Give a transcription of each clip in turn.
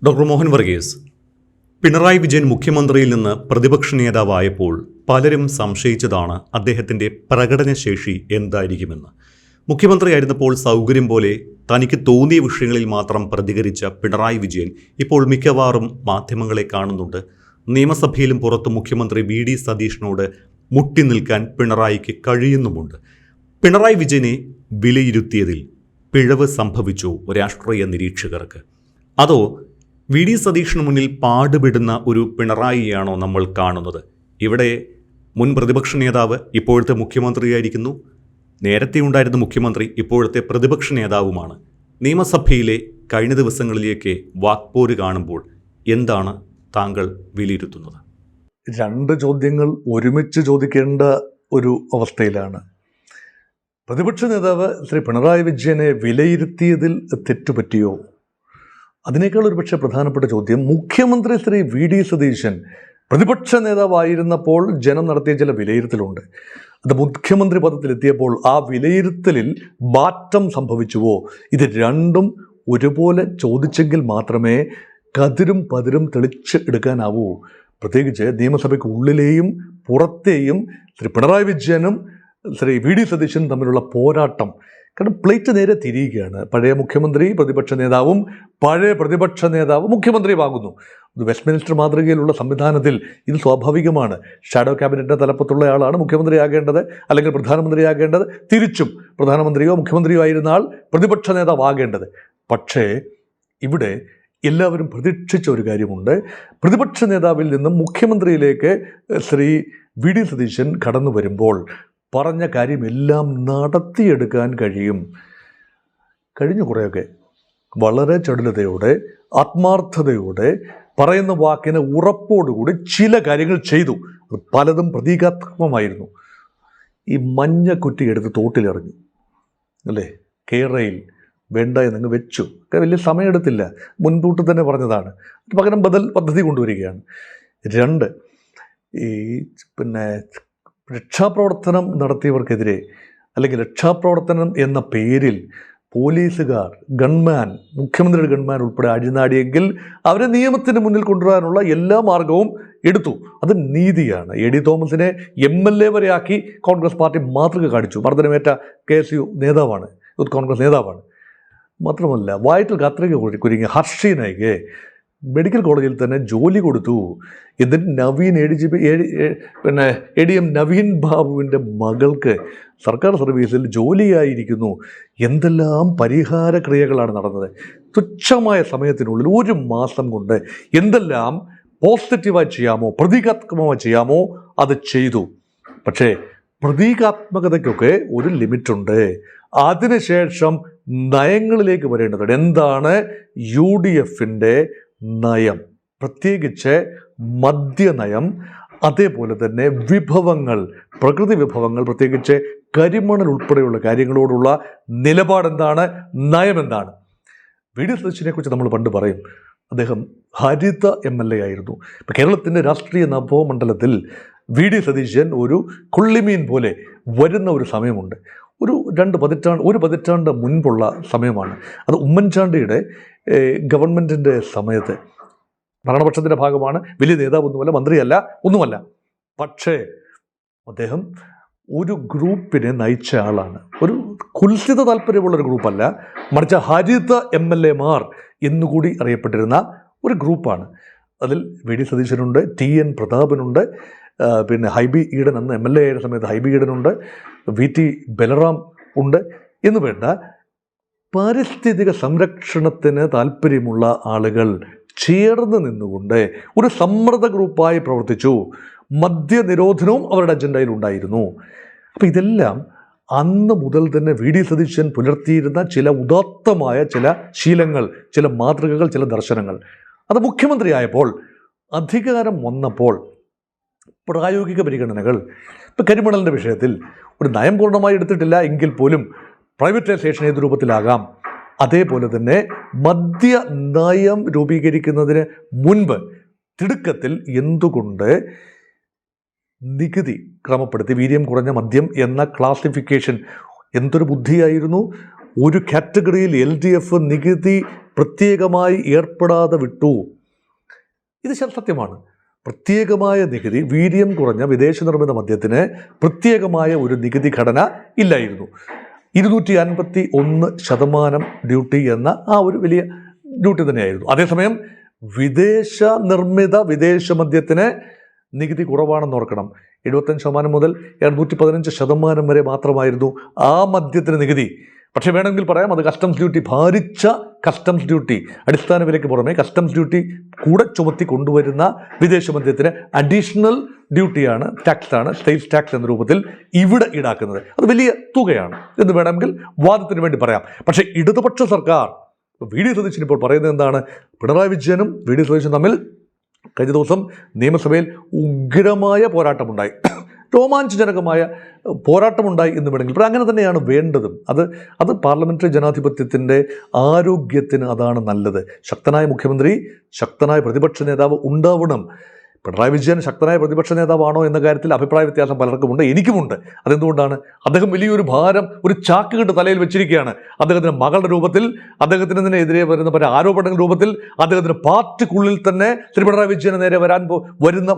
Doctor Mohan Varghese, Pinarayi Vijayan മുഖ്യമന്ത്രിയിൽ നിന്ന് പ്രതിപക്ഷ നേതാവായപ്പോൾ പലരും സംശയിച്ചതാണ് അദ്ദേഹത്തിൻ്റെ പ്രകടനശേഷി എന്തായിരിക്കുമെന്ന്. മുഖ്യമന്ത്രിയായിരുന്നപ്പോൾ സൗകര്യം പോലെ തനിക്ക് തോന്നിയ വിഷയങ്ങളിൽ മാത്രം പ്രതികരിച്ച പിണറായി വിജയൻ ഇപ്പോൾ മിക്കവാറും മാധ്യമങ്ങളെ കാണുന്നുണ്ട്. നിയമസഭയിലും പുറത്ത് മുഖ്യമന്ത്രി വി.ഡി. സതീഷിനോട് മുട്ടി നിൽക്കാൻ പിണറായിക്ക് കഴിയുന്നുമുണ്ട്. പിണറായി വിജയനെ വിലയിരുത്തിയതിൽ പിഴവ് സംഭവിച്ചു രാഷ്ട്രീയ നിരീക്ഷകർക്ക്? അതോ വി.ഡി. സതീഷിന് മുന്നിൽ പാടുപെടുന്ന ഒരു പിണറായിയാണോ നമ്മൾ കാണുന്നത്? ഇവിടെ മുൻ പ്രതിപക്ഷ നേതാവ് ഇപ്പോഴത്തെ മുഖ്യമന്ത്രിയായിരിക്കുന്നു. നേരത്തെ ഉണ്ടായിരുന്ന മുഖ്യമന്ത്രി ഇപ്പോഴത്തെ പ്രതിപക്ഷ നേതാവുമാണ്. നിയമസഭയിലെ കഴിഞ്ഞ ദിവസങ്ങളിലേക്ക് വാക്പോര് കാണുമ്പോൾ എന്താണ് താങ്കൾ വിലയിരുത്തുന്നത്? രണ്ട് ചോദ്യങ്ങൾ ഒരുമിച്ച് ചോദിക്കേണ്ട ഒരു അവസ്ഥയിലാണ്. പ്രതിപക്ഷ നേതാവ് ശ്രീ പിണറായി വിജയനെ വിലയിരുത്തിയതിൽ തെറ്റുപറ്റിയോ? അതിനേക്കാൾ ഒരു പക്ഷേ പ്രധാനപ്പെട്ട ചോദ്യം, മുഖ്യമന്ത്രി ശ്രീ വി.ഡി. സതീശൻ പ്രതിപക്ഷ നേതാവായിരുന്നപ്പോൾ ജനം നടത്തിയ ചില വിലയിരുത്തലുണ്ട്. അത് മുഖ്യമന്ത്രി പദത്തിലെത്തിയപ്പോൾ ആ വിലയിരുത്തലിൽ മാറ്റം സംഭവിച്ചുവോ? ഇത് രണ്ടും ഒരുപോലെ ചോദിച്ചെങ്കിൽ മാത്രമേ കതിരും പതിരും തെളിച്ച് എടുക്കാനാവൂ. പ്രത്യേകിച്ച് നിയമസഭയ്ക്ക് ഉള്ളിലെയും പുറത്തെയും ശ്രീ പിണറായി വിജയനും ശ്രീ വി.ഡി. സതീശനും തമ്മിലുള്ള പോരാട്ടം. കാരണം പ്ലേറ്റ് നേരെ തിരിയുകയാണ്. പഴയ മുഖ്യമന്ത്രി പ്രതിപക്ഷ നേതാവും പഴയ പ്രതിപക്ഷ നേതാവ് മുഖ്യമന്ത്രിയുമാകുന്നു. ഇത് വെസ്റ്റ്മിനിസ്റ്റർ മാതൃകയിലുള്ള സംവിധാനത്തിൽ ഇത് സ്വാഭാവികമാണ്. ഷാഡോ ക്യാബിനറ്റിൻ്റെ തലപ്പത്തുള്ള ആളാണ് മുഖ്യമന്ത്രിയാകേണ്ടത്, അല്ലെങ്കിൽ പ്രധാനമന്ത്രിയാകേണ്ടത്. തിരിച്ചും പ്രധാനമന്ത്രിയോ മുഖ്യമന്ത്രിയോ ആയിരുന്ന ആൾ പ്രതിപക്ഷ നേതാവാകേണ്ടത്. പക്ഷേ ഇവിടെ എല്ലാവരും പ്രതീക്ഷിച്ച ഒരു കാര്യമുണ്ട്. പ്രതിപക്ഷ നേതാവിൽ നിന്നും മുഖ്യമന്ത്രിയിലേക്ക് ശ്രീ വി.ഡി. സതീശൻ കടന്നു വരുമ്പോൾ പറഞ്ഞ കാര്യമെല്ലാം നടത്തിയെടുക്കാൻ കഴിയും. കഴിഞ്ഞ കുറേയൊക്കെ വളരെ ചടുലതയോടെ ആത്മാർത്ഥതയോടെ പറയുന്ന വാക്കിന് ഉറപ്പോടുകൂടി ചില കാര്യങ്ങൾ ചെയ്തു. പലതും പ്രതീകാത്മകമായിരുന്നു. ഈ മഞ്ഞ കുറ്റി എടുത്ത് തോട്ടിലിറങ്ങി അല്ലേ, കേരളയിൽ വേണ്ട എന്നങ്ങ് വെച്ചു. വലിയ സമയമെടുത്തില്ല, മുൻകൂട്ടി തന്നെ പറഞ്ഞതാണ്. പകരം ബദൽ പദ്ധതി കൊണ്ടുവരികയാണ്. രണ്ട്, ഈ രക്ഷാപ്രവർത്തനം നടത്തിയവർക്കെതിരെ, അല്ലെങ്കിൽ രക്ഷാപ്രവർത്തനം എന്ന പേരിൽ പോലീസുകാർ, ഗൺമാൻ, മുഖ്യമന്ത്രിയുടെ ഗൺമാൻ ഉൾപ്പെടെ അഴിനാടിയെങ്കിൽ അവരെ നിയമത്തിന് മുന്നിൽ കൊണ്ടുവരാനുള്ള എല്ലാ മാർഗവും എടുത്തു. അത് നീതിയാണ്. എ.ഡി. തോമസിനെ എം.എൽ.എ. വരെയാക്കി കോൺഗ്രസ് പാർട്ടി മാതൃക കാണിച്ചു. മർദ്ദനമേറ്റ കെ.എസ്.യു. നേതാവാണ്, യൂത്ത് കോൺഗ്രസ് നേതാവാണ്. മാത്രമല്ല വയറ്റിൽ കത്രിക കുരുങ്ങിയ ഹർഷി നായികെ മെഡിക്കൽ കോളേജിൽ തന്നെ ജോലി കൊടുത്തു. എന്നിട്ട് നവീൻ എ.ഡി.എം. നവീൻ ബാബുവിൻ്റെ മകൾക്ക് സർക്കാർ സർവീസിൽ ജോലിയായിരിക്കുന്നു. എന്തെല്ലാം പരിഹാര ക്രിയകളാണ് നടന്നത്. തുച്ഛമായ സമയത്തിനുള്ളിൽ 1 മാസം കൊണ്ട് എന്തെല്ലാം പോസിറ്റീവായി ചെയ്യാമോ, പ്രതീകാത്മകമായി ചെയ്യാമോ അത് ചെയ്തു. പക്ഷേ പ്രതീകാത്മകതയ്ക്കൊക്കെ ഒരു ലിമിറ്റുണ്ട്. അതിനുശേഷം നയങ്ങളിലേക്ക് വരേണ്ടതുണ്ട്. എന്താണ് UDFിൻ്റെ നയം? പ്രത്യേകിച്ച് മദ്യനയം, അതേപോലെ തന്നെ വിഭവങ്ങൾ, പ്രകൃതി വിഭവങ്ങൾ, പ്രത്യേകിച്ച് കരിമണൽ ഉൾപ്പെടെയുള്ള കാര്യങ്ങളോടുള്ള നിലപാടെന്താണ്, നയമെന്താണ്? വി.ഡി. സതീശനെ കുറിച്ച് നമ്മൾ പണ്ട് പറയും, അദ്ദേഹം ഹരിത M.L.A. ആയിരുന്നു. ഇപ്പം കേരളത്തിൻ്റെ രാഷ്ട്രീയ നഭോമണ്ഡലത്തിൽ വി.ഡി. സതീശൻ ഒരു കൊള്ളിമീൻ പോലെ വരുന്ന ഒരു സമയമുണ്ട്. ഒരു പതിറ്റാണ്ട് മുൻപുള്ള സമയമാണ് അത്. ഉമ്മൻചാണ്ടിയുടെ ഗവൺമെൻറ്റിൻ്റെ സമയത്ത് ഭരണപക്ഷത്തിൻ്റെ ഭാഗമാണ്, വലിയ നേതാവൊന്നുമല്ല, മന്ത്രിയല്ല, ഒന്നുമല്ല. പക്ഷേ അദ്ദേഹം ഒരു ഗ്രൂപ്പിനെ നയിച്ച ആളാണ്. ഒരു കുൽസിത താല്പര്യമുള്ളൊരു ഗ്രൂപ്പല്ല, മറിച്ച് ഹരിത M.L.A.മാർ എന്നുകൂടി അറിയപ്പെട്ടിരുന്ന ഒരു ഗ്രൂപ്പാണ്. അതിൽ വി.ഡി. സതീശനുണ്ട്, T.N. പ്രതാപനുണ്ട്, ഹൈബി ഈഡൻ, അന്ന് M.L.A. ആയ സമയത്ത് ഹൈബി ഈഡനുണ്ട്, V.T. ബലറാം ഉണ്ട് എന്ന് വേണ്ട പാരിസ്ഥിതിക സംരക്ഷണത്തിന് താല്പര്യമുള്ള ആളുകൾ ചേർന്ന് നിന്നുകൊണ്ട് ഒരു സമ്മർദ്ദ ഗ്രൂപ്പായി പ്രവർത്തിച്ചു. മദ്യനിരോധനവും അവരുടെ അജണ്ടയിൽ ഉണ്ടായിരുന്നു. അപ്പം ഇതെല്ലാം അന്ന് മുതൽ തന്നെ വി.ഡി. സതീശൻ പുലർത്തിയിരുന്ന ചില ഉദാത്തമായ ചില ശീലങ്ങൾ, ചില മാതൃകകൾ, ചില ദർശനങ്ങൾ. അത് മുഖ്യമന്ത്രിയായപ്പോൾ, അധികാരം വന്നപ്പോൾ പ്രായോഗിക പരിഗണനകൾ, ഇപ്പം കരിമണലിൻ്റെ വിഷയത്തിൽ ഒരു നയം പൂർണ്ണമായി എടുത്തിട്ടില്ല എങ്കിൽ പോലും പ്രൈവറ്റൈസേഷൻ ഏത് രൂപത്തിലാകാം, അതേപോലെ തന്നെ മദ്യ നയം രൂപീകരിക്കുന്നതിന് മുൻപ് തിടുക്കത്തിൽ എന്തുകൊണ്ട് നികുതി ക്രമപ്പെടുത്തി വീര്യം കുറഞ്ഞ മദ്യം എന്ന ക്ലാസിഫിക്കേഷൻ എന്തൊരു ബുദ്ധിയായിരുന്നു. ഒരു കാറ്റഗറിയിൽ LDF നികുതി പ്രത്യേകമായി ഏർപ്പെടാതെ വിട്ടു. ഇത് സത്യമാണ്. പ്രത്യേകമായ നികുതി, വീര്യം കുറഞ്ഞ വിദേശ നിർമ്മിത മദ്യത്തിന് പ്രത്യേകമായ ഒരു നികുതി ഘടന ഇല്ലായിരുന്നു. 251% ഡ്യൂട്ടി എന്ന ആ ഒരു വലിയ ഡ്യൂട്ടി തന്നെയായിരുന്നു. അതേസമയം വിദേശ നിർമ്മിത വിദേശ മദ്യത്തിന് നികുതി കുറവാണെന്ന് ഓർക്കണം. 75% മുതൽ 115% വരെ മാത്രമായിരുന്നു ആ മദ്യത്തിന് നികുതി. പക്ഷേ വേണമെങ്കിൽ പറയാം, അത് കസ്റ്റംസ് ഡ്യൂട്ടി, ഭാരിച്ച കസ്റ്റംസ് ഡ്യൂട്ടി, അടിസ്ഥാന വിലയ്ക്ക് പുറമെ കസ്റ്റംസ് ഡ്യൂട്ടി കൂടെ ചുമത്തി കൊണ്ടുവരുന്ന വിദേശ മദ്യത്തിന് അഡീഷണൽ ഡ്യൂട്ടിയാണ്, ടാക്സാണ്, സെയിൽസ് ടാക്സ് എന്ന രൂപത്തിൽ ഇവിടെ ഈടാക്കുന്നത്. അത് വലിയ തുകയാണ് എന്ന് വേണമെങ്കിൽ വാദത്തിന് വേണ്ടി പറയാം. പക്ഷേ ഇടതുപക്ഷ സർക്കാർ, വി ഡി സതീശൻ ഇപ്പോൾ പറയുന്നത് എന്താണ്? പിണറായി വിജയനും വി ഡി സതീശനും തമ്മിൽ കഴിഞ്ഞ ദിവസം നിയമസഭയിൽ ഉഗ്രമായ പോരാട്ടമുണ്ടായി, രോമാഞ്ചജനകമായ പോരാട്ടമുണ്ടായി എന്ന് വേണമെങ്കിൽ പറയാം. അങ്ങനെ തന്നെയാണ് വേണ്ടതും. അത് പാർലമെൻ്ററി ജനാധിപത്യത്തിൻ്റെ ആരോഗ്യത്തിന് അതാണ് നല്ലത്. ശക്തനായ മുഖ്യമന്ത്രി, ശക്തനായ പ്രതിപക്ഷ നേതാവ് ഉണ്ടാവണം. പിണറായി വിജയൻ ശക്തനായ പ്രതിപക്ഷ നേതാവാണോ എന്ന കാര്യത്തിൽ അഭിപ്രായ വ്യത്യാസം പലർക്കുമുണ്ട്, എനിക്കുമുണ്ട്. അതെന്തുകൊണ്ടാണ്? അദ്ദേഹം വലിയൊരു ഭാരം, ഒരു ചാക്കുകെട്ട് തലയിൽ വെച്ചിരിക്കുകയാണ്. അദ്ദേഹത്തിൻ്റെ മകളുടെ രൂപത്തിൽ, അദ്ദേഹത്തിന് എതിരെ വരുന്ന പല ആരോപണങ്ങളുടെ രൂപത്തിൽ, അദ്ദേഹത്തിൻ്റെ പാർട്ടിക്കുള്ളിൽ തന്നെ ശ്രീ പിണറായി വിജയന് നേരെ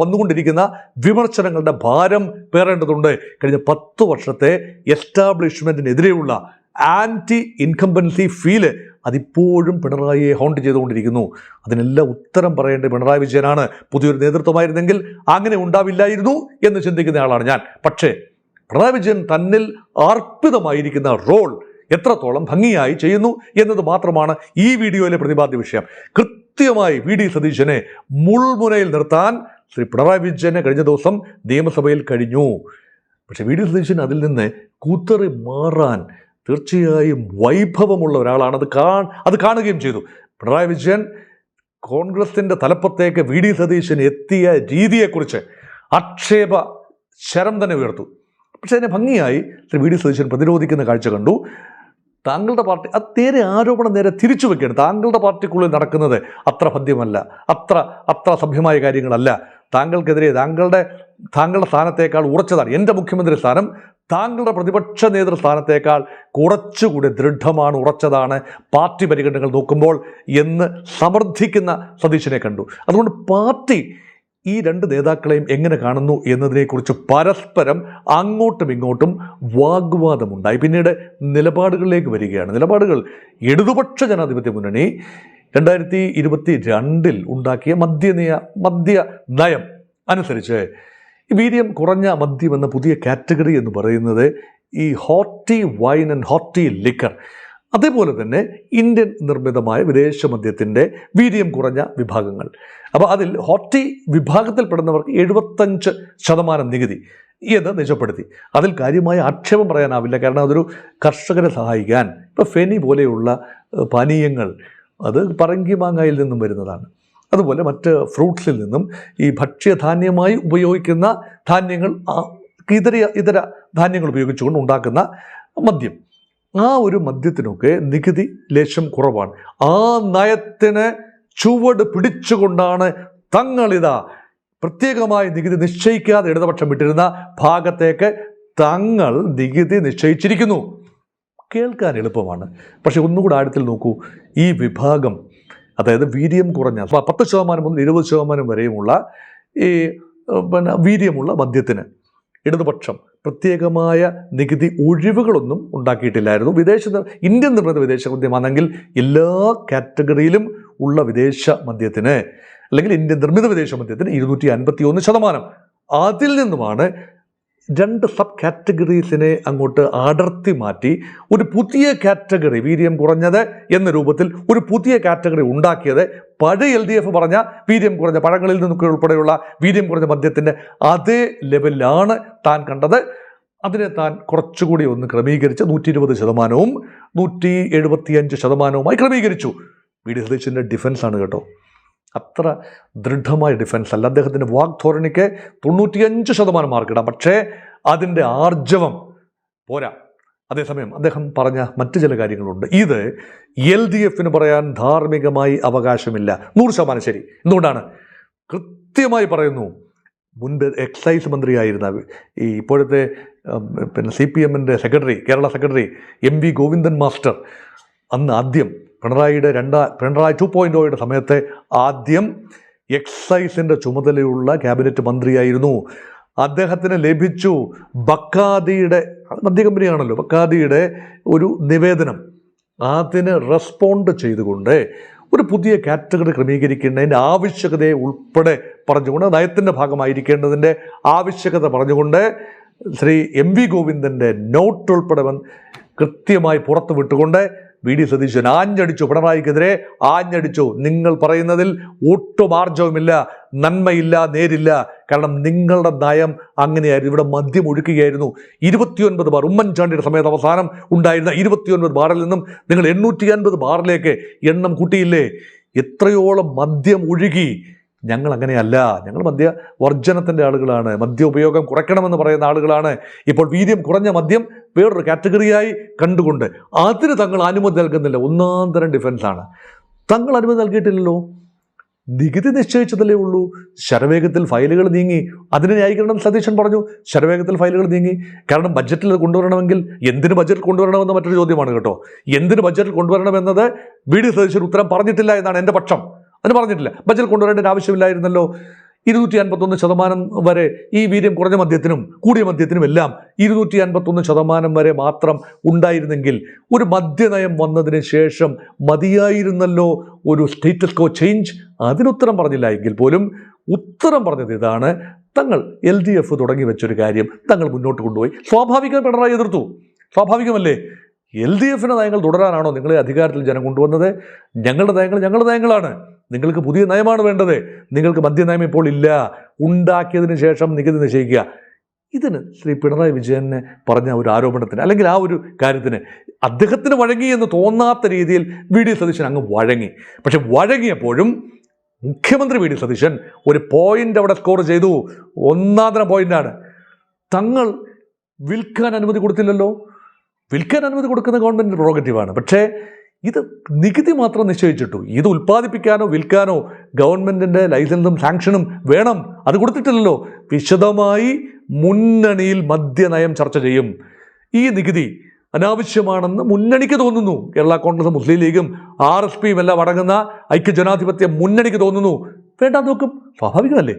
വന്നുകൊണ്ടിരിക്കുന്ന വിമർശനങ്ങളുടെ ഭാരം പേറേണ്ടതുണ്ട്. കഴിഞ്ഞ 10 വർഷത്തെ എസ്റ്റാബ്ലിഷ്മെൻറ്റിനെതിരെയുള്ള ആൻറ്റി ഇൻകംബൻസി ഫീല് അതിപ്പോഴും പിണറായിയെ ഹോണ്ട് ചെയ്തുകൊണ്ടിരിക്കുന്നു. അതിനെല്ലാം ഉത്തരം പറയേണ്ടത് പിണറായി വിജയനാണ്. പുതിയൊരു നേതൃത്വമായിരുന്നെങ്കിൽ അങ്ങനെ ഉണ്ടാവില്ലായിരുന്നു എന്ന് ചിന്തിക്കുന്ന ആളാണ് ഞാൻ. പക്ഷേ പിണറായി വിജയൻ തന്നിൽ അർപ്പിതമായിരിക്കുന്ന റോൾ എത്രത്തോളം ഭംഗിയായി ചെയ്യുന്നു എന്നത് മാത്രമാണ് ഈ വീഡിയോയിലെ പ്രതിപാദ്യ വിഷയം. കൃത്യമായി വി ഡി സതീശനെ മുൾമുനയിൽ നിർത്താൻ ശ്രീ പിണറായി വിജയനെ കഴിഞ്ഞ ദിവസം നിയമസഭയിൽ കഴിഞ്ഞു. പക്ഷേ വി ഡി സതീശൻ അതിൽ നിന്ന് കൂത്തറി മാറാൻ തീർച്ചയായും വൈഭവമുള്ള ഒരാളാണ്. അത് കാണുകയും ചെയ്തു. പിണറായി വിജയൻ കോൺഗ്രസിൻ്റെ തലപ്പത്തേക്ക് വി ഡി സതീശൻ എത്തിയ രീതിയെക്കുറിച്ച് ആക്ഷേപ ശരം തന്നെ ഉയർത്തു. പക്ഷേ അതിനെ ഭംഗിയായി ശ്രീ വി ഡി സതീശൻ പ്രതിരോധിക്കുന്ന കാഴ്ച കണ്ടു. താങ്കളുടെ പാർട്ടി നേരെ ആരോപണം നേരെ തിരിച്ചു വെക്കുകയാണ്. താങ്കളുടെ പാർട്ടിക്കുള്ളിൽ നടക്കുന്നത് അത്ര ഭദ്യമല്ല, അത്ര സഭ്യമായ കാര്യങ്ങളല്ല. താങ്കൾക്കെതിരെ താങ്കളുടെ സ്ഥാനത്തേക്കാൾ ഉറച്ചതാണ് എൻ്റെ മുഖ്യമന്ത്രി സ്ഥാനം. താങ്കളുടെ പ്രതിപക്ഷ നേതൃസ്ഥാനത്തേക്കാൾ കുറച്ചുകൂടി ദൃഢമാണ്, ഉറച്ചതാണ് പാർട്ടി പരിഗണനകൾ നോക്കുമ്പോൾ എന്ന് സമർത്ഥിക്കുന്ന സതീശനെ കണ്ടു. അതുകൊണ്ട് പാർട്ടി ഈ 2 നേതാക്കളെയും എങ്ങനെ കാണുന്നു എന്നതിനെക്കുറിച്ച് പരസ്പരം അങ്ങോട്ടും ഇങ്ങോട്ടും വാഗ്വാദമുണ്ടായി. പിന്നീട് നിലപാടുകളിലേക്ക് വരികയാണ്. നിലപാടുകൾ ഇടതുപക്ഷ ജനാധിപത്യ മുന്നണി 2022 ഉണ്ടാക്കിയ മദ്യ നയം അനുസരിച്ച് വീര്യം കുറഞ്ഞ മദ്യം എന്ന പുതിയ കാറ്റഗറി എന്ന് പറയുന്നത് ഈ ഹോട്ടി വൈൻ ആൻഡ് ഹോട്ടി ലിക്കർ, അതേപോലെ തന്നെ ഇന്ത്യൻ നിർമ്മിതമായ വിദേശ മദ്യത്തിൻ്റെ വീര്യം കുറഞ്ഞ വിഭാഗങ്ങൾ. അപ്പോൾ അതിൽ ഹോട്ടി വിഭാഗത്തിൽപ്പെടുന്നവർക്ക് 75% നികുതി എന്ന് നിജപ്പെടുത്തി. അതിൽ കാര്യമായ ആക്ഷേപം പറയാനാവില്ല. കാരണം അതൊരു കർഷകരെ സഹായിക്കാൻ, ഇപ്പോൾ ഫെനി പോലെയുള്ള പാനീയങ്ങൾ അത് പറങ്കി മാങ്ങയിൽ നിന്നും വരുന്നതാണ്. അതുപോലെ മറ്റ് ഫ്രൂട്ട്സിൽ നിന്നും ഈ ഭക്ഷ്യധാന്യമായി ഉപയോഗിക്കുന്ന ധാന്യങ്ങൾ, ഇതര ധാന്യങ്ങൾ ഉപയോഗിച്ചുകൊണ്ട് ഉണ്ടാക്കുന്ന മദ്യം, ആ ഒരു മദ്യത്തിനൊക്കെ നികുതി ലേശം കുറവാണ്. ആ നയത്തിന് ചുവട് പിടിച്ചുകൊണ്ടാണ് തങ്ങളിതാ പ്രത്യേകമായി നികുതി നിശ്ചയിക്കാതെ ഇടതുപക്ഷം വിട്ടിരുന്ന ഭാഗത്തേക്ക് തങ്ങൾ നികുതി നിശ്ചയിച്ചിരിക്കുന്നു. കേൾക്കാൻ എളുപ്പമാണ്. പക്ഷെ ഒന്നുകൂടെ ആഴത്തിൽ നോക്കൂ. ഈ വിഭാഗം, അതായത് വീര്യം കുറഞ്ഞ 10% മുതൽ 20% വരെയുമുള്ള ഈ വീര്യമുള്ള മദ്യത്തിന് ഇടതുപക്ഷം പ്രത്യേകമായ നികുതി ഒഴിവുകളൊന്നും ഉണ്ടാക്കിയിട്ടില്ലായിരുന്നു. ഇന്ത്യൻ നിർമ്മിത വിദേശ മദ്യമാണെങ്കിൽ എല്ലാ കാറ്റഗറിയിലും ഉള്ള വിദേശ മദ്യത്തിന്, അല്ലെങ്കിൽ ഇന്ത്യൻ നിർമ്മിത വിദേശ മദ്യത്തിന് 251%. അതിൽ നിന്നുമാണ് 2 സബ് കാറ്റഗറീസിനെ അങ്ങോട്ട് അടർത്തി മാറ്റി ഒരു പുതിയ കാറ്റഗറി, വീര്യം കുറഞ്ഞത് എന്ന രൂപത്തിൽ ഒരു പുതിയ കാറ്റഗറി ഉണ്ടാക്കിയത്. പഴയ LDF പറഞ്ഞ വീര്യം കുറഞ്ഞ പഴങ്ങളിൽ നിന്നൊക്കെ ഉൾപ്പെടെയുള്ള വീര്യം കുറഞ്ഞ മദ്യത്തിൻ്റെ അതേ ലെവലിലാണ് താൻ കണ്ടത്. അതിനെ താൻ കുറച്ചുകൂടി ഒന്ന് ക്രമീകരിച്ച് 120%, 175% ക്രമീകരിച്ചു. വി ഡി സതീശൻ്റെ ഡിഫൻസാണ് കേട്ടോ. അത്ര ദൃഢമായ ഡിഫൻസ് അല്ല. അദ്ദേഹത്തിൻ്റെ വാഗ്ധോരണിക്ക് 95% മാർക്കിടാം. പക്ഷേ അതിൻ്റെ ആർജവം പോരാ. അതേസമയം അദ്ദേഹം പറഞ്ഞ മറ്റു ചില കാര്യങ്ങളുണ്ട്. ഇത് LDFന് പറയാൻ ധാർമ്മികമായി അവകാശമില്ല. 100% ശരി. എന്തുകൊണ്ടാണ്? കൃത്യമായി പറയുന്നു. മുൻപ് എക്സൈസ് മന്ത്രിയായിരുന്ന ഈ ഇപ്പോഴത്തെ CPMൻ്റെ secretary, Kerala secretary MV Govindan master, അന്ന് ആദ്യം പിണറായി 2.0 സമയത്തെ ആദ്യം എക്സൈസിൻ്റെ ചുമതലയുള്ള ക്യാബിനറ്റ് മന്ത്രിയായിരുന്നു. അദ്ദേഹത്തിന് ലഭിച്ചു ബക്കാദിയുടെ, മദ്യ കമ്പനിയാണല്ലോ, ബക്കാദിയുടെ ഒരു നിവേദനം. അതിന് റെസ്പോണ്ട് ചെയ്തുകൊണ്ട് ഒരു പുതിയ കാറ്റഗറി ക്രമീകരിക്കേണ്ടതിൻ്റെ ആവശ്യകതയെ ഉൾപ്പെടെ പറഞ്ഞുകൊണ്ട്, നയത്തിൻ്റെ ഭാഗമായിരിക്കേണ്ടതിൻ്റെ ആവശ്യകത പറഞ്ഞുകൊണ്ട് ശ്രീ MV ഗോവിന്ദൻ്റെ നോട്ട് ഉൾപ്പെടെ കൃത്യമായി പുറത്തു വിട്ടുകൊണ്ട് VD സതീശൻ ആഞ്ഞടിച്ചു, പിണറായിക്കെതിരെ ആഞ്ഞടിച്ചു. നിങ്ങൾ പറയുന്നതിൽ ഒട്ടും ആർജവുമില്ല, നന്മയില്ല, നേരില്ല. കാരണം നിങ്ങളുടെ നയം അങ്ങനെയായിരുന്നു. ഇവിടെ മദ്യം ഒഴുക്കുകയായിരുന്നു. 29 ബാർ, ഉമ്മൻചാണ്ടിയുടെ സമയത്ത് അവസാനം ഉണ്ടായിരുന്ന 29 ബാറിൽ നിന്നും നിങ്ങൾ 850 ബാറിലേക്ക് എണ്ണം കൂട്ടിയില്ലേ? എത്രയോളം മദ്യം ഒഴുകി. ഞങ്ങൾ അങ്ങനെയല്ല. ഞങ്ങൾ മദ്യവർജനത്തിൻ്റെ ആളുകളാണ്. മദ്യ ഉപയോഗം കുറയ്ക്കണമെന്ന് പറയുന്ന ആളുകളാണ്. ഇപ്പോൾ വീര്യം കുറഞ്ഞ മദ്യം വേറൊരു കാറ്റഗറിയായി കണ്ടുകൊണ്ട് അതിന് തങ്ങൾ അനുമതി നൽകുന്നില്ല. ഒന്നാം തരം ഡിഫൻസാണ്. തങ്ങൾ അനുമതി നൽകിയിട്ടില്ലല്ലോ. നികുതി നിശ്ചയിച്ചതല്ലേ ഉള്ളൂ. ശരവേഗത്തിൽ ഫയലുകൾ നീങ്ങി. അതിന് ന്യായീകരണം സതീശൻ പറഞ്ഞു, ശരവേഗത്തിൽ ഫയലുകൾ നീങ്ങി. കാരണം ബഡ്ജറ്റിൽ കൊണ്ടുവരണമെങ്കിൽ എന്തിന് ബഡ്ജറ്റിൽ കൊണ്ടുവരണമെന്ന് മറ്റൊരു ചോദ്യമാണ് കേട്ടോ. എന്തിന് ബഡ്ജറ്റിൽ കൊണ്ടുവരണമെന്നത് VD സതീശൻ ഉത്തരം പറഞ്ഞിട്ടില്ല എന്നാണ് എൻ്റെ പക്ഷം. അതിന് പറഞ്ഞിട്ടില്ല. ബഡ്ജറ്റ് കൊണ്ടുവരേണ്ട ആവശ്യമില്ലായിരുന്നല്ലോ. 251% വരെ ഈ വീര്യം കുറഞ്ഞ മദ്യത്തിനും കൂടിയ മദ്യത്തിനും എല്ലാം 251% വരെ മാത്രം ഉണ്ടായിരുന്നെങ്കിൽ ഒരു മദ്യനയം വന്നതിന് ശേഷം മതിയായിരുന്നല്ലോ ഒരു സ്റ്റേറ്റസ് കോ ചേഞ്ച്. അതിനുത്തരം പറഞ്ഞില്ല എങ്കിൽ പോലും ഉത്തരം പറഞ്ഞത് ഇതാണ്. തങ്ങൾ LDF തുടങ്ങി വെച്ചൊരു കാര്യം തങ്ങൾ മുന്നോട്ട് കൊണ്ടുപോയി. സ്വാഭാവികം പിണറായി എതിർത്തു. സ്വാഭാവികമല്ലേ? LDFിൻ്റെ നയങ്ങൾ തുടരാനാണോ നിങ്ങളെ അധികാരത്തിൽ ജനം കൊണ്ടുവന്നത്? ഞങ്ങളുടെ നയങ്ങളാണ്. നിങ്ങൾക്ക് പുതിയ നയമാണ് വേണ്ടത്. നിങ്ങൾക്ക് മദ്യനയം ഇപ്പോൾ ഇല്ല. ഉണ്ടാക്കിയതിന് ശേഷം നികുതി നിശ്ചയിക്കുക. ഇതിന് ശ്രീ പിണറായി വിജയനെ പറഞ്ഞ ഒരു ആരോപണത്തിന്, അല്ലെങ്കിൽ ആ ഒരു കാര്യത്തിന് അദ്ദേഹത്തിന് വഴങ്ങി എന്ന് തോന്നാത്ത രീതിയിൽ VD സതീശൻ അങ്ങ് വഴങ്ങി. പക്ഷെ വഴങ്ങിയപ്പോഴും മുഖ്യമന്ത്രി VD സതീശൻ ഒരു പോയിന്റ് അവിടെ സ്കോർ ചെയ്തു. ഒന്നാന്തരം പോയിന്റാണ്. തങ്ങൾ വിൽക്കാൻ അനുമതി കൊടുത്തില്ലല്ലോ. വിൽക്കാൻ അനുമതി കൊടുക്കുന്ന ഗവൺമെൻറ് പ്രോഗറ്റീവാണ്. പക്ഷേ ഇത് നികുതി മാത്രം നിശ്ചയിച്ചിട്ടു. ഇത് ഉൽപ്പാദിപ്പിക്കാനോ വിൽക്കാനോ ഗവൺമെൻറ്റിൻ്റെ ലൈസൻസും സാങ്ഷനും വേണം. അത് കൊടുത്തിട്ടില്ലല്ലോ. വിശദമായി മുന്നണിയിൽ മദ്യനയം ചർച്ച ചെയ്യും. ഈ നികുതി അനാവശ്യമാണെന്ന് മുന്നണിക്ക് തോന്നുന്നു. കേരള കോൺഗ്രസ്, മുസ്ലിം ലീഗും RSPയും എല്ലാം അടങ്ങുന്ന ഐക്യജനാധിപത്യ മുന്നണിക്ക് തോന്നുന്നു. വേണ്ടാന്ന് നോക്കും. സ്വാഭാവികമല്ലേ?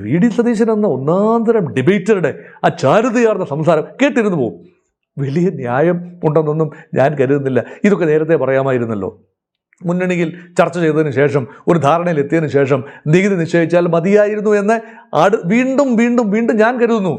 VD സതീശൻ എന്ന ഒന്നാന്തരം ഡിബേറ്ററുടെ ആ ചാരുതയാർന്ന സംസാരം കേട്ടിരുന്നു പോകും. വലിയ ന്യായം ഉണ്ടെന്നൊന്നും ഞാൻ കരുതുന്നില്ല. ഇതൊക്കെ നേരത്തെ പറയാമായിരുന്നല്ലോ. മുന്നണിയിൽ ചർച്ച ചെയ്തതിന് ശേഷം, ഒരു ധാരണയിൽ എത്തിയതിനു ശേഷം നികുതി നിശ്ചയിച്ചാൽ മതിയായിരുന്നു എന്ന് വീണ്ടും ഞാൻ കരുതുന്നു.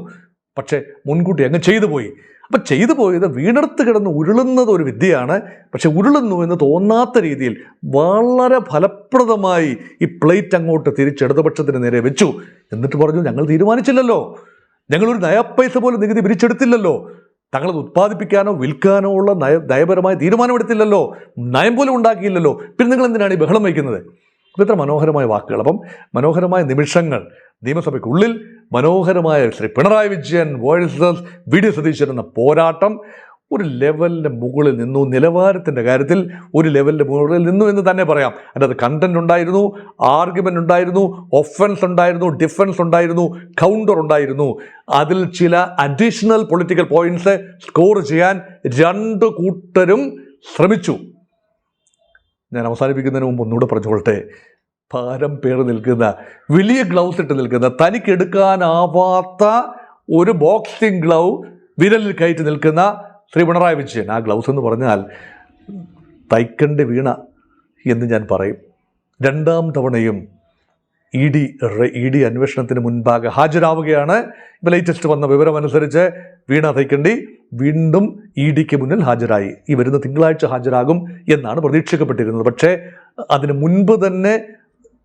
പക്ഷേ മുൻകൂട്ടി അങ്ങ് ചെയ്തു പോയി. അപ്പം ചെയ്തു പോയത് വീണെടുത്ത് കിടന്ന് ഉരുളുന്നത് ഒരു വിദ്യയാണ്. പക്ഷെ ഉരുളുന്നു എന്ന് തോന്നാത്ത രീതിയിൽ വളരെ ഫലപ്രദമായി ഈ പ്ലേറ്റ് അങ്ങോട്ട് തിരിച്ചിടതുപക്ഷത്തിന് നേരെ വെച്ചു. എന്നിട്ട് പറഞ്ഞു, ഞങ്ങൾ തീരുമാനിച്ചില്ലല്ലോ, ഞങ്ങളൊരു നയപ്പൈസ പോലും നികുതി പിരിച്ചെടുത്തില്ലല്ലോ, തങ്ങളത് ഉത്പാദിപ്പിക്കാനോ വിൽക്കാനോ ഉള്ള നയപരമായ തീരുമാനമെടുത്തില്ലല്ലോ, നയം പോലും ഉണ്ടാക്കിയില്ലല്ലോ, പിന്നെ നിങ്ങൾ എന്തിനാണ് ഈ ബഹളം വയ്ക്കുന്നത്? അപ്പം ഇത്ര മനോഹരമായ വാക്കുകൾ. അപ്പം മനോഹരമായ നിമിഷങ്ങൾ നിയമസഭയ്ക്കുള്ളിൽ, മനോഹരമായ ശ്രീ പിണറായി വിജയൻ വേഴ്സസ് VD സതീശൻ എന്ന പോരാട്ടം ഒരു ലെവലിൻ്റെ മുകളിൽ നിന്നു. നിലവാരത്തിൻ്റെ കാര്യത്തിൽ ഒരു ലെവലിൻ്റെ മുകളിൽ നിന്നു എന്ന് തന്നെ പറയാം. അതിനകത്ത് കണ്ടന്റ് ഉണ്ടായിരുന്നു, ആർഗ്യുമെൻ്റ് ഉണ്ടായിരുന്നു, ഒഫൻസ് ഉണ്ടായിരുന്നു, ഡിഫൻസ് ഉണ്ടായിരുന്നു, കൗണ്ടർ ഉണ്ടായിരുന്നു. അതിൽ ചില അഡീഷണൽ പൊളിറ്റിക്കൽ പോയിന്റ്സ് സ്കോർ ചെയ്യാൻ രണ്ട് കൂട്ടരും ശ്രമിച്ചു. ഞാൻ അവസാനിപ്പിക്കുന്നതിന് മുമ്പ് ഒന്നുകൂടെ പറഞ്ഞുകൊള്ളട്ടെ. ഭാരം പേറി നിൽക്കുന്ന, വലിയ ഗ്ലൗസ് ഇട്ട് നിൽക്കുന്ന, തനിക്കെടുക്കാനാവാത്ത ഒരു ബോക്സിംഗ് ഗ്ലൗ വിരലിൽ കയറ്റി നിൽക്കുന്ന ശ്രീ പിണറായി വിജയൻ. ആ ഗ്ലൗസ് എന്ന് പറഞ്ഞാൽ തൈക്കണ്ടി വീണ എന്ന് ഞാൻ പറയും. രണ്ടാം തവണയും ഇ ഡി അന്വേഷണത്തിന് മുൻപാകെ ഹാജരാവുകയാണ്. ഇപ്പോൾ ലേറ്റസ്റ്റ് വന്ന വിവരമനുസരിച്ച് വീണ തൈക്കണ്ടി വീണ്ടും EDക്ക് മുന്നിൽ ഹാജരായി. ഈ വരുന്ന തിങ്കളാഴ്ച ഹാജരാകും എന്നാണ് പ്രതീക്ഷിക്കപ്പെട്ടിരുന്നത്. പക്ഷേ അതിന് മുൻപ് തന്നെ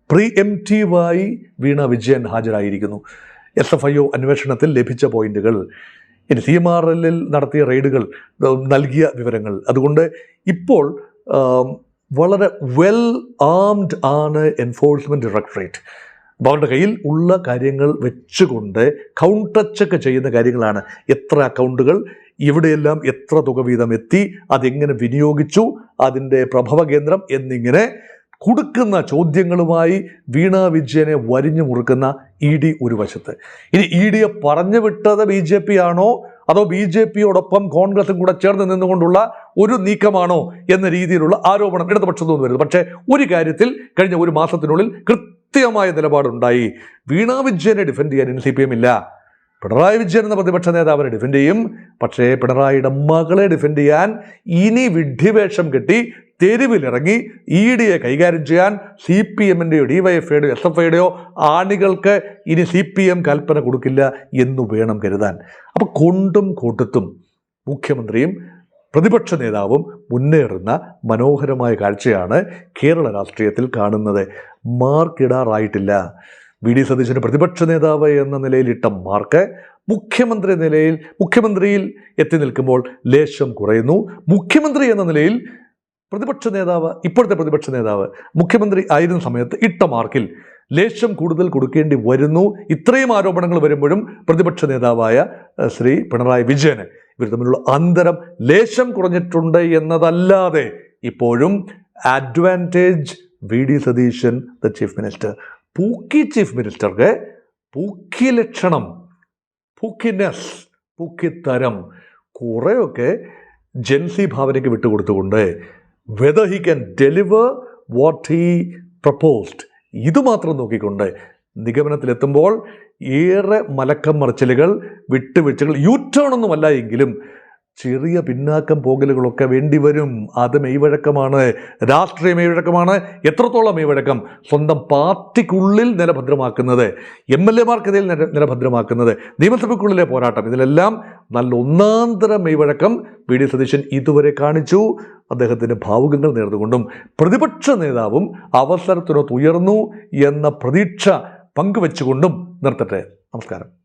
പ്രീഎംപ്റ്റീവായി വീണ വിജയൻ ഹാജരായിരിക്കുന്നു. SFIO അന്വേഷണത്തിൽ ലഭിച്ച പോയിന്റുകൾ, ഇനി CMRL നടത്തിയ റെയ്ഡുകൾ നൽകിയ വിവരങ്ങൾ. അതുകൊണ്ട് ഇപ്പോൾ വളരെ വെൽ ആംഡ് ആണ് എൻഫോഴ്സ്മെൻറ്റ് ഡയറക്ടറേറ്റ്. അപ്പോൾ അവരുടെ കയ്യിൽ ഉള്ള കാര്യങ്ങൾ വെച്ചുകൊണ്ട് കൗണ്ടർ ചെക്ക് ചെയ്യുന്ന കാര്യങ്ങളാണ്. എത്ര അക്കൗണ്ടുകൾ, എവിടെയെല്ലാം എത്ര തുക വീതം എത്തി, അതെങ്ങനെ വിനിയോഗിച്ചു, അതിൻ്റെ പ്രഭവ കേന്ദ്രം എന്നിങ്ങനെ കൊടുക്കുന്ന ചോദ്യങ്ങളുമായി വീണ വിജയനെ വരിഞ്ഞു മുറുക്കുന്ന ED ഒരു വശത്ത്. ഇനി EDയെ പറഞ്ഞു വിട്ടത് BJP ആണോ, അതോ BJPയോടൊപ്പം കോൺഗ്രസും കൂടെ ചേർന്ന് നിന്നുകൊണ്ടുള്ള ഒരു നീക്കമാണോ എന്ന രീതിയിലുള്ള ആരോപണം ഇടതുപക്ഷത്തു നിന്ന് വരുന്നത്. പക്ഷേ ഒരു കാര്യത്തിൽ കഴിഞ്ഞ ഒരു മാസത്തിനുള്ളിൽ കൃത്യമായ നിലപാടുണ്ടായി. വീണ വിജയനെ ഡിഫെൻഡ് ചെയ്യാൻ ഇനി CPM ഇല്ല. പിണറായി വിജയൻ എന്ന പ്രതിപക്ഷ നേതാവിനെ ഡിഫെൻഡ് ചെയ്യും. പക്ഷേ പിണറായിയുടെ മകളെ ഡിഫെൻഡ് ചെയ്യാൻ ഇനി വിഡ്ഢിവേഷം കെട്ടി തെരുവിലിറങ്ങി ED കൈകാര്യം ചെയ്യാൻ CPMൻ്റെയോ DYFIയുടെയോ SFIയുടെയോ ആണികൾക്ക് ഇനി CPM കൽപ്പന കൊടുക്കില്ല എന്ന് വേണം കരുതാൻ. അപ്പോൾ കൊണ്ടും കൂട്ടത്തും മുഖ്യമന്ത്രിയും പ്രതിപക്ഷ നേതാവും മുന്നേറുന്ന മനോഹരമായ കാഴ്ചയാണ് കേരള രാഷ്ട്രീയത്തിൽ കാണുന്നത്. മാർക്കിടാറായിട്ടില്ല. VD സതീശന് പ്രതിപക്ഷ നേതാവ് എന്ന നിലയിലിട്ട മാർക്ക് മുഖ്യമന്ത്രിയിൽ എത്തി നിൽക്കുമ്പോൾ ലേശം കുറയുന്നു. മുഖ്യമന്ത്രി എന്ന നിലയിൽ ഇപ്പോഴത്തെ പ്രതിപക്ഷ നേതാവ് മുഖ്യമന്ത്രി ആയിരുന്ന സമയത്ത് ഇട്ട മാർക്കിൽ ലേശം കൂടുതൽ കൊടുക്കേണ്ടി വരുന്നു. ഇത്രയും ആരോപണങ്ങൾ വരുമ്പോഴും പ്രതിപക്ഷ നേതാവായ ശ്രീ പിണറായി വിജയന് ഇവർ തമ്മിലുള്ള അന്തരം ലേശം കുറഞ്ഞിട്ടുണ്ട് എന്നതല്ലാതെ ഇപ്പോഴും advantage VD Satheesan the chief minister. Pookie chief മിനിസ്റ്റർക്ക് പൂക്കി ലക്ഷണം, പൂക്കിനെസ്, പൂക്കിത്തരം കുറേയൊക്കെ Jency ഭാവനയ്ക്ക് വിട്ടുകൊടുത്തുകൊണ്ട് whether he can deliver what he proposed ഇതുമാത്രം നോക്കിക്കൊണ്ട് നിഗമനത്തിലെത്തുമ്പോൾ ഏറെ മലക്കം മറിച്ചലുകൾ, വിട്ടുവീഴ്ചകൾ, യൂട്ടേൺ ഒന്നുമല്ല എങ്കിലും ചെറിയ പിന്നാക്കം പോകലുകളൊക്കെ വേണ്ടിവരും. അത് മെയ്വഴക്കമാണ്, രാഷ്ട്രീയ മെയ്വഴക്കമാണ്. എത്രത്തോളം മെയ്വഴക്കം? സ്വന്തം പാർട്ടിക്കുള്ളിൽ നിലഭദ്രമാക്കുന്നത്, MLA-മാർക്കെതിരെ നിലഭദ്രമാക്കുന്നത്, നിയമസഭയ്ക്കുള്ളിലെ പോരാട്ടം, ഇതിലെല്ലാം നല്ല ഒന്നാന്തരം മെയ്വഴക്കം VD സതീശൻ ഇതുവരെ കാണിച്ചു. അദ്ദേഹത്തിന് ഭാവുകങ്ങൾ നേർന്നുകൊണ്ടും പ്രതിപക്ഷ നേതാവും അവസരത്തിനൊത്ത് ഉയർന്നു എന്ന പ്രതീക്ഷ പങ്കുവെച്ചുകൊണ്ടും നിർത്തട്ടെ. നമസ്കാരം.